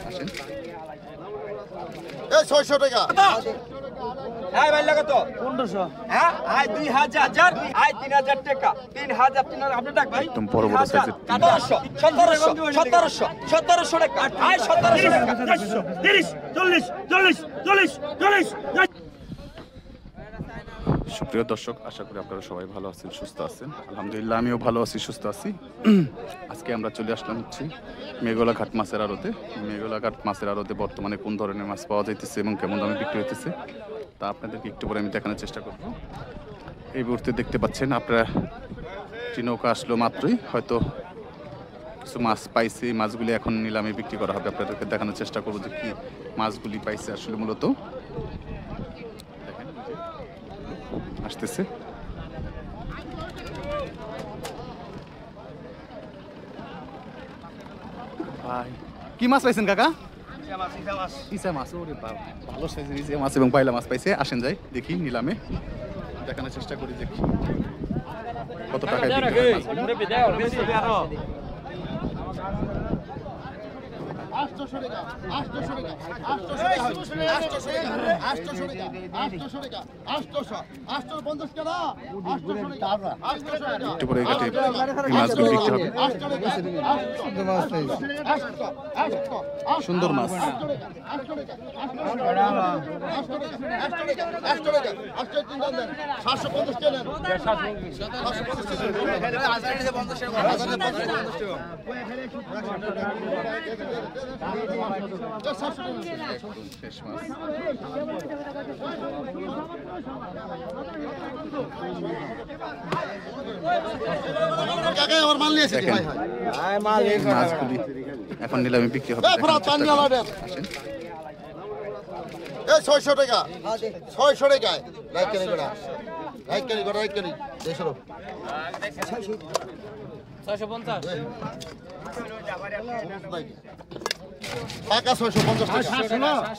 আসেন। এই 600 টাকা। হ্যাঁ ভাই লাগা তো 1500। হ্যাঁ আয় 2000 আয় 3000 টাকা 3000 3000 আপনি ডাক ভাই একদম বড় বড় সাইজের 1700 টাকা আয় 1700 টাকা 30 40 40 40 40। সুপ্রিয় দর্শক, আশা করি আপনারা সবাই ভালো আছেন, সুস্থ আছেন। আলহামদুলিল্লাহ আমিও ভালো আছি, সুস্থ আছি। আজকে আমরা চলে আসলাম হচ্ছে মেঘলাঘাট মাছের আড়তে। মেঘলাঘাট মাছের আড়তে বর্তমানে কোন ধরনের মাছ পাওয়া যাইতেছে এবং কেমন দামে বিক্রি হইতেছে তা আপনাদেরকে একটু পরে আমি দেখানোর চেষ্টা করব। এই মুহূর্তে দেখতে পাচ্ছেন আপনারা নৌকা আসলো মাত্রই, হয়তো কিছু মাছ পাইছে। মাছগুলি এখন নিলামে বিক্রি করা হবে। আপনাদেরকে দেখানোর চেষ্টা করবো যে কি মাছগুলি পাইছে আসলে মূলত। দেখেন আসতেছে। কি মাছ পাইছেন কাকা? ইসা মাছ। ওরে বাবা, ভালো সাইজের ইসা মাছ এবং পাইলা মাছ পাইছে। আসেন যাই দেখি নিলামে, দেখানোর চেষ্টা করি দেখি কত টাকায় বিক্রি হয় মাছগুলি। 800 টাকা 800 টাকা 800 টাকা 800 টাকা 800 টাকা 850 টাকা 800 টাকা 800 টাকা। একটু পরে ঘাটে এই মাছগুলি বিক্রি হবে। সুন্দর মাছ। শেষ মাছ। দেখেন মাছগুলি এখন নিলামে বিক্রি হবে। আসেন। এই 600 টাকা 600 টাকা লাইক করে গোড়া লাইক করে গোড়া লাইক করে 650 টাকা 650 টাকা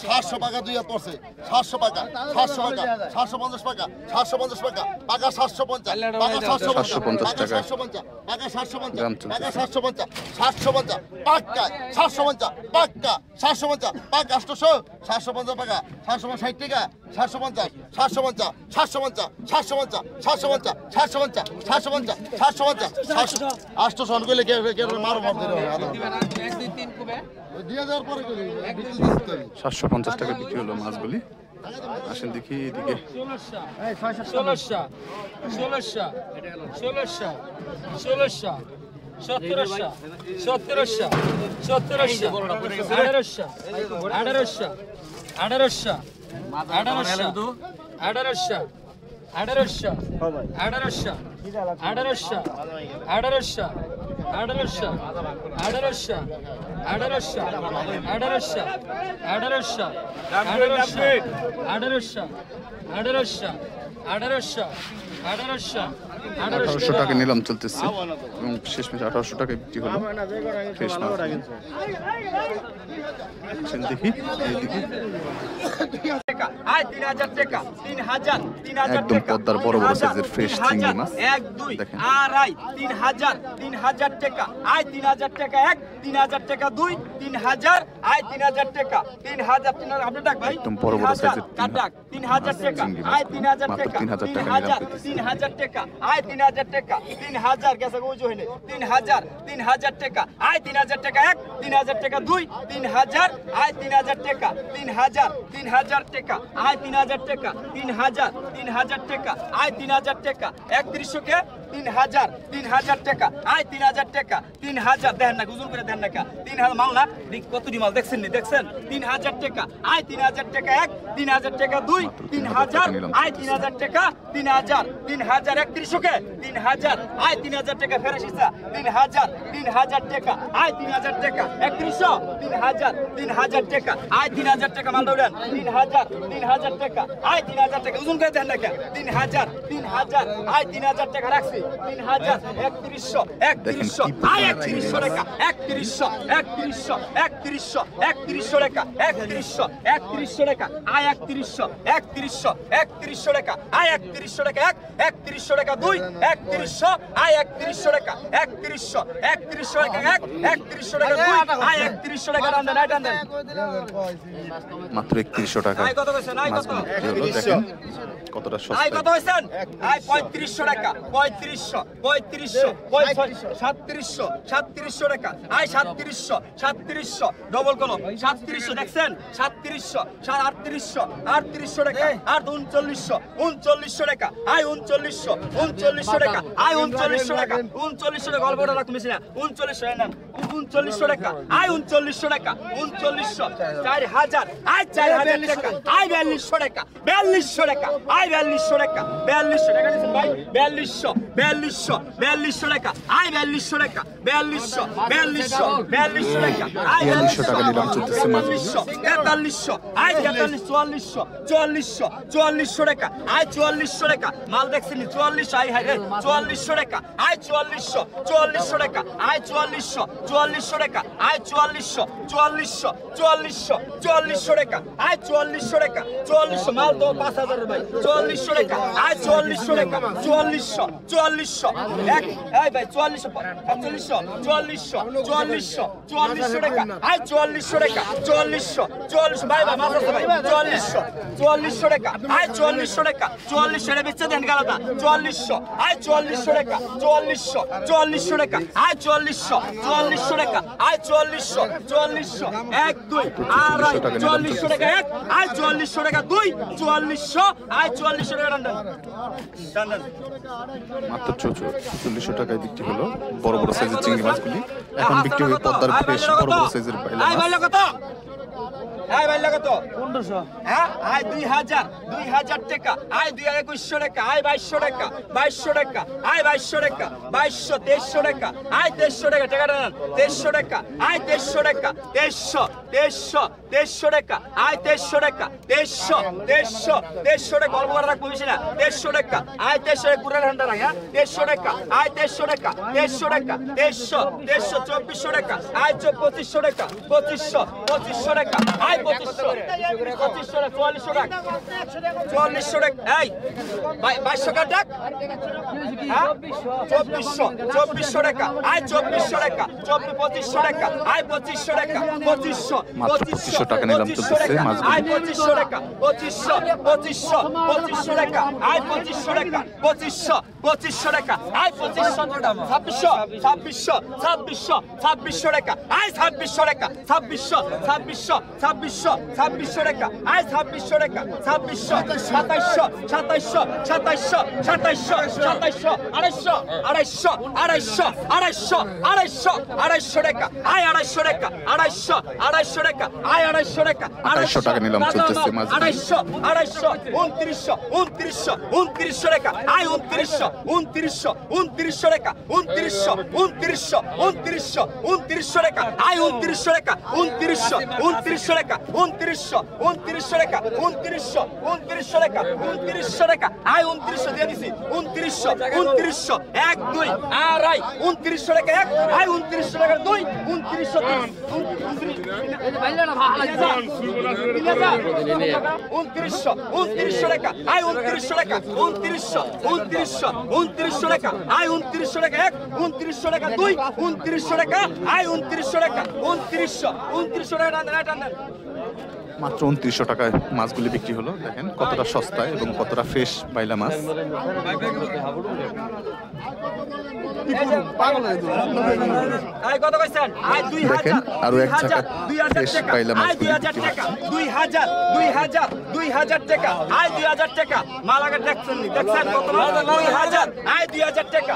700 টাকা দুই হাত পড়ছে 700 টাকা 700 টাকা 750 টাকা 750 টাকা টাকা 750 টাকা 750 টাকা 750 টাকা 750 গ্রাম টাকা চলছে। 750 750 টাকা 750 টাকা 750 টাকা 800 750 টাকা 760 টাকা 750 750 750 750 750 750 750 750 800 সন কইলে কে মারো মার দিলো 2000 পরে করি 750 টাকা বিক্রি হলো মাছগুলি। আসেন দেখি এদিকে। 1600 1700 1700 1700 1700 1700 1800 1800 1800 1800 1800 1800 1800 1800 1800 1800 1800 টাকা নিলাম চলতেছে এবং শেষমেশ 1800 টাকায় বিক্রি হলো ফ্রেশ মাছ। আসেন দেখি এইদিকে। আয় 3000 টাকা 3000 একদম পদ্মার বড় বড় সাইজের ফ্রেশ চিংড়ি মাছ। 1 2 দেখেন। আড়াই 3000 টাকা আয় 3000 টাকা 1 3000 টাকা 2 3000 আয় 3000 টাকা 3000 3000 আপনি ডাক ভাই একদম বড় বড় সাইজের কাটাক 3000 টাকা চিংড়ি মাছ। আয় 3000 মাত্র টাকা 3000 টাকা নিলাম করতেছে। 3000 টাকা আয় 3000 টাকা 3000 গেছে গোজো হইলে 3000 টাকা আয় 3000 টাকা 1 3000 টাকা 2 3000 আয় 3000 টাকা 3000 টাকা আয় 3000 টাকা 3000 টাকা আয় 3000 টাকা 3100 কে 3000 টাকা আয় 3000 টাকা 3000 দেন না গুজুর করে দেন না কা 3000 মাল না কতটি মাল দেখছেন নি দেখছেন 3000 টাকা আয় 3000 টাকা 1 3000 টাকা 2 3000 আয় 3000 টাকা 3000 3100 কে 3000 আয় 3000 টাকা ফেরাসিসা 3000 টাকা আয় 3000 টাকা 3100 3000 টাকা আয় 3000 টাকা মাল দৌড়ান 3000 টাকা আয় 3000 টাকা ওজন করে দেন না কে 3000 আয় 3000 টাকা রাখছি 3000 3100 3100 আয় 3100 টাকা 3100 3100 3100 3100 টাকা 3100 3100 টাকা আয় 3100 3100 3100 টাকা আয় 3100 টাকা 3100 টাকা 2 3100 আয় 3100 টাকা 3100 3100 টাকা 3100 টাকা 2 আয় 3100 টাকা রান দেন আইটান দেন মাত্র 3100 টাকা আয় কত কইছেন আয় কত দেখেন কতটা আয় সস্তা কত হইছেন আয় 3500 টাকা 3500 3700 3700 টাকা আয় 3700 ডবল কলম 3700 দেখছেন 3700 3800 টাকা আর 3900 টাকা আয় 3900 টাকা আয় 3900 টাকা 3900 টাকা গল্পটা রাখতে মিছি না 3900 না 3900 টাকা আয় 3900 টাকা 3900 4000 আয় 4000 টাকা আয় 4200 টাকা 4200 টাকা আয় 4200 টাকা 4200 টাকা দিছেন ভাই 4200 টাকা আয় 4200 টাকা 4200 টাকা আয় 4200 টাকা নিলাম চলতেছে মাছ 4300 আয় 4400 টাকা আয় 4400 টাকা মাল দেখছেন 44 আয় হাই রে 4400 টাকা আয় 4400 টাকা আয় 4400 টাকা আয় 4400 টাকা আয় 4400 টাকা 4400 মাল তো 5000 ভাই 4400 টাকা আয় 4400 টাকা 4400 এক এই ভাই 4400 টাকা আয় 4400 টাকা 4400 ভাই ভাই মাল আছে ভাই 4400 টাকা আয় 4400 টাকা 4400 এর বেচে দেন গালাটা 4400 আয় 4400 টাকা 4400 টাকা আয় 4400 টাকা আয় 4400 এক দুই আড়াই 4400 টাকা এক আয় 4400 টাকা দুই 4400 আয় 4400 টাকা টান টান মাত্র 4400 টাকায় বিক্রি হলো বড় বড় সাইজের চিংড়ি মাছগুলি এখন বিক্রি হবে পদ্মার ফ্রেশ বড় বড় সাইজের বাইলা আয় মাছ ভাই কত আয় ভাই কত 1500 হ্যাঁ আয় 2000 টাকা আয় 2100 টাকা আয় 2200 টাকা 2200 টাকা আয় 2200 টাকা 2300 টাকা আয় 2300 টাকা টাকা দেন 2300 টাকা আয় 2300 টাকা 2300 টাকা আয় 2300 টাকা 2300 টাকা অল্প করে রাখবো বেশি না 2300 টাকা আয় 2300 টাকা পুরো ঠান্ডা রাখ হ্যাঁ 2300 টাকা আয় 2300 টাকা 2400 টাকা আয় 2500 টাকা 2500 টাকা আয় 2500 টাকা 4400 টাকা 4400 টাকা এই 2200 টাকা হ্যাঁ 2400 টাকা আয় 2400 টাকা 2500 টাকা আয় 2500 টাকা 2500 টাকা নিলাম চলতেছে মাছগুলি আয় 2500 টাকা 2500 টাকা আয় 2500 টাকা 2500 টাকা আয় 2500 টাকা 2600 টাকা আয় 2600 টাকা 2600 টাকা আয় 2600 টাকা 250 টাকা আয় 250 টাকা আয় 250 টাকা 250 টাকা নিলাম চলতেছে মাছগুলি 2900 টাকা আয় 2900 টাকা 2900 টাকা আয় 2900 টাকা 2900 টাকা 2900 টাকা 2900 টাকা আয় 2900 দিয়ে দিছি 2900 এক দুই আড়াই 2900 টাকা এক আয় 2900 টাকা দুই 2900 টাকা আয় 2900 টাকা 2900 টাকা আয় 2900 টাকা এক 2900 টাকা দুই 2900 টাকা আয় 2900 টাকা 2900 টাকা টান দেন মাত্র 2900 টাকায় মাছগুলি বিক্রি হলো দেখেন কতটা সস্তায় এবং কতটা ফ্রেশ বাইলা মাছ আয় কত কইছেন আয় 2000 দেখেন আরো এক টাকা 2000 ফ্রেশ টাকা বাইলা আয় মাছগুলি 2000 টাকা 2000 টাকা আয় 2000 টাকা মালাগা দেখছেন কত 2000 আয় 2000 টাকা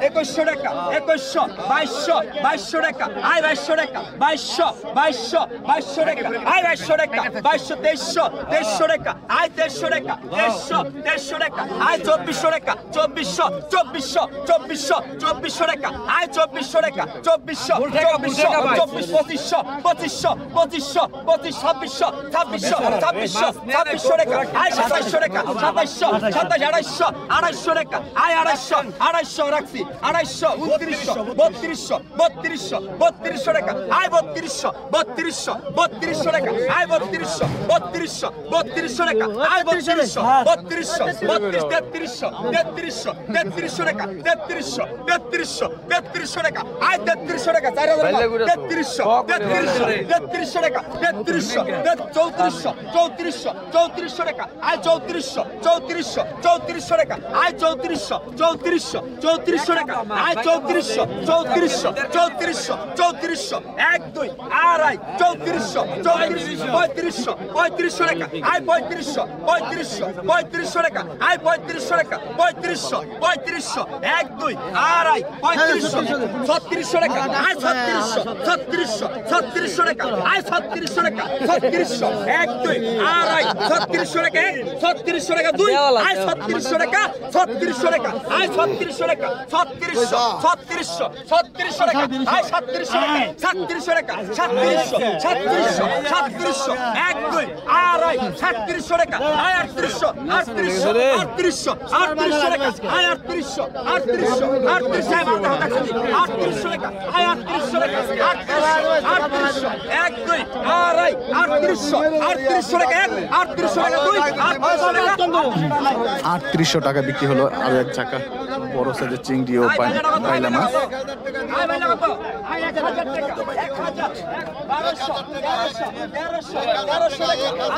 2100 টাকা 2100 2200 2200 টাকা আয় 2200 টাকা 2200 2200 2200 টাকা আয় 2200 টাকা 2200 2300 2300 টাকা আয় 2300 টাকা 2300 2300 টাকা আয় 2400 টাকা 2400 2400 2400 2400 টাকা আয় 2400 টাকা 2400 2400 2500 2500 2500 2500 2600 2600 2600 টাকা আয় 2700 টাকা 2700 2700 250 টাকা আয় 250 250 রাখছি 250 2900 3200 3200 3200 টাকা আয় 3200 3200 3200 টাকা আয় 3200 3200 3200 টাকা আয় 3200 3200 3300 3300 3300 টাকা 3300 3300 3300 টাকা আয় 3300 টাকা 4000 3300 3300 টাকা 3300 3400 3400 3400 টাকা আয় 3400 3400 3400 টাকা আয় 3400 3400 3400 টাকা আয় 3400 3400 3400 3400 1 2 আড়াই 3400 3400 3500 টাকা আয় 3500 3500 টাকা আয় 3500 টাকা 3500 1 2 আড়াই 3500 3600 টাকা আয় 3600 3600 টাকা আয় 3600 টাকা 3600 1 2 আড়াই 3600 টাকা 3600 টাকা 2 আয় 3600 টাকা 3600 টাকা আয় 3600 টাকা 3600 3600 টাকা আয় 3600 টাকা 3600 টাকা 3700 1 2 আড়াই 3700 টাকা আয় 3800 টাকা আয় 3800 টাকা আয় 3800 টাকা 3800 1 2 আড়াই 3800 টাকা 3800 টাকা 2 3800 টাকা 3800 টাকা বিক্রি হলো আর এক চাকা বড় সাইজের চিংড়ি ও পাইলা মাছ। আয় ভাই লাগা তো আয় 1000 টাকা 1000 1200 1300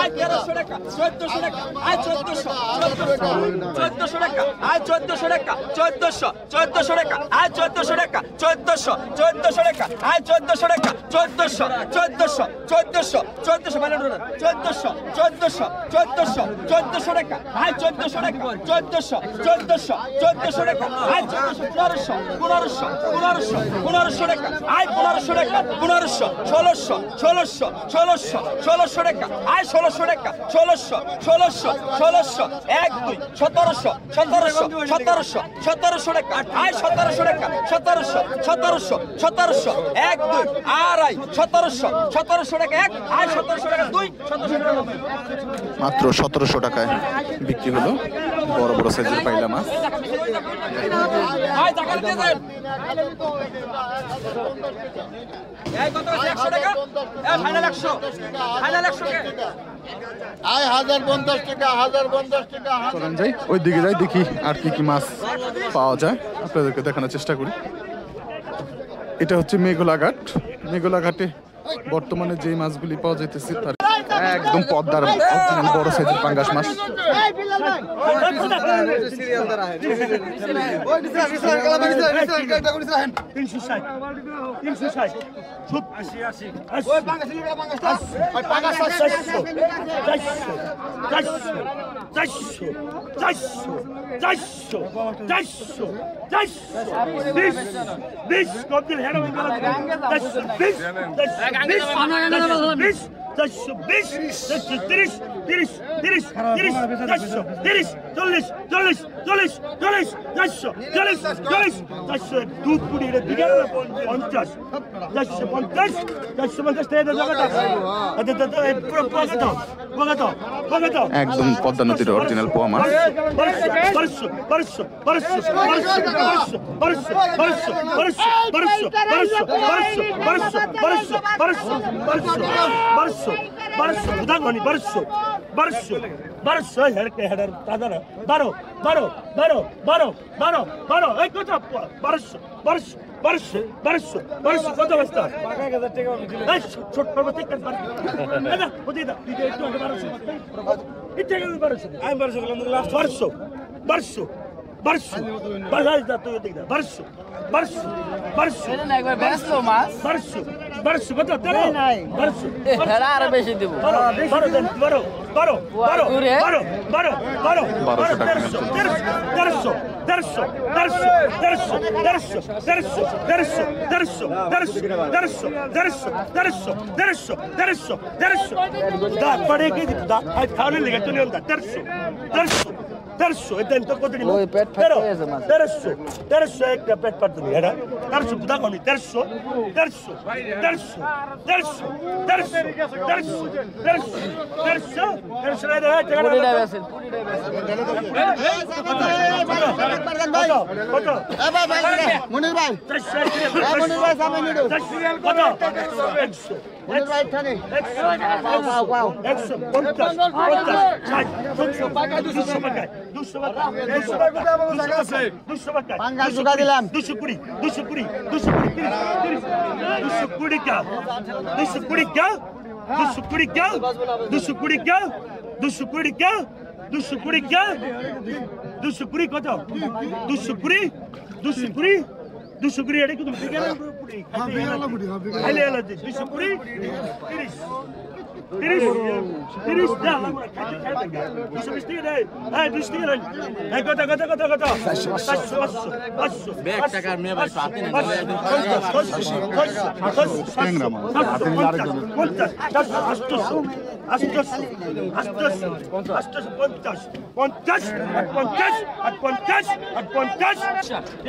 আয় 1300 টাকা 1400 টাকা আয় 1400 টাকা আয় 1400 টাকা 1400 টাকা আয় 1400 টাকা 1400 টাকা আয় 1400 টাকা 1400 মানে 1400 টাকা আয় 1400 টাকা 1400 টাকা আয় 1500 টাকা আয় 1500 টাকা 1500 1600 টাকা আয় 1600 টাকা 1600 1 2 1700 টাকা আয় 1700 টাকা 1700 1 2 আড়াই 1700 টাকা 1 আয় 1700 টাকা 2 1700 টাকা মাত্র 1700 টাকায় বিক্রি হলো বড় বড় সাইজের পাইলা মাছ। আয় টাকা দিয়ে দেন এই কত আছে 100 টাকা এই ফাইনাল 100 কে আয় 1050 টাকা 1050 টাকা চলেন যাই ওই দিকে যাই দেখি আর কি কি মাছ পাওয়া যায় আপনাদেরকে দেখানোর চেষ্টা করি। এটা হচ্ছে মেঘলাঘাট। মেঘলাঘাটে বর্তমানে যে মাছগুলি পাওয়া যাইতেছে তার একদম পদ্মার বড় সাইজের পাঙ্গাস মাছ। একদম পদ্মা নদীর অরিজিনাল পোয়া মাছ। দেড়শো দেড়শো দেড়শো দেড়শো দেড়শো দেড়শো দেড়শো দেড়শো দেড়শো দেড়শো দেড়শো দেড়শো দেড়শো দাঁত পড়ে গিয়ে দিত দাঁত খাওয়ালে লেগে তো নিয়ম দেড়শো দেড়শো দেড়শো এটা তো কত নিল দেড়শো দেড়শো একটা পেট পারতো নি এটা দেড়শো দাগ নি দেড়শো দেড়শো দেড়শো দেড়শো দেড়শো দেড়শো দেড়শো দেড়শো দেড়শো মনির ভাই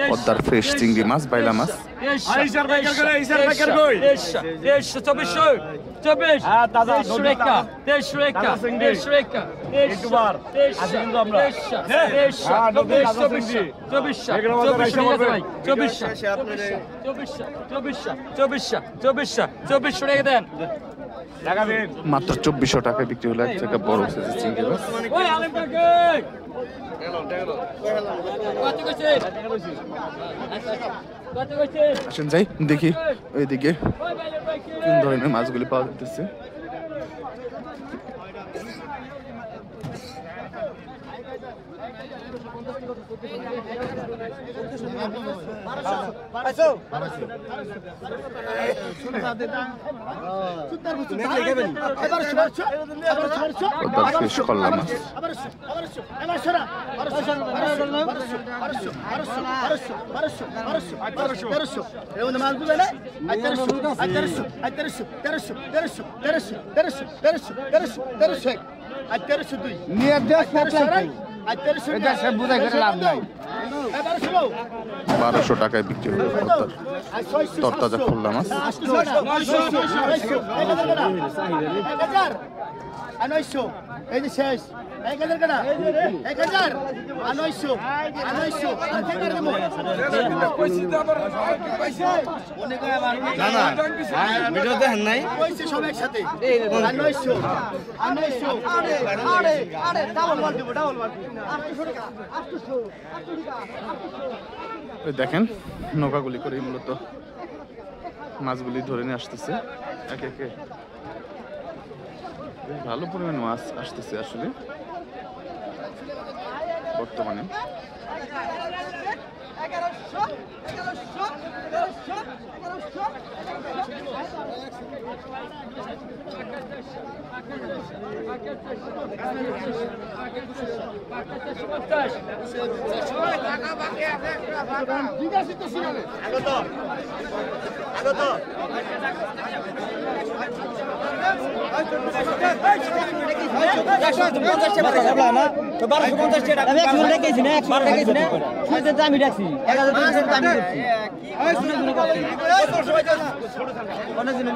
পদ্মার ফ্রেশ চিংড়ি মাছ, বাইলা মাছ। মাত্র 2400 টাকায় বিক্রি হলো একটা বড় সাইজের চিংড়ি মাছ। আসেন যাই দেখি ওইদিকে কোন ধরনের মাছগুলি পাওয়া যাচ্ছে। ফিশ করলা মাছ, বারোশো টাকায় বিক্রি হলো তরতাজা খোল্লা মাছ। এই যে শেষ 1000 টাকা 1000 900 না না ভিডিও দেখেন নাই কইছে সব একসাথে 900 আরে ডাবল মার দেব 800 টাকা 800 দেখেন নৌকাগুলি করে মূলত মাছগুলি ধরে নিয়ে আসতেছে একে একে। ভালো পরিমাণ মাছ আসতেছে আসলে বর্তমানে। অনেক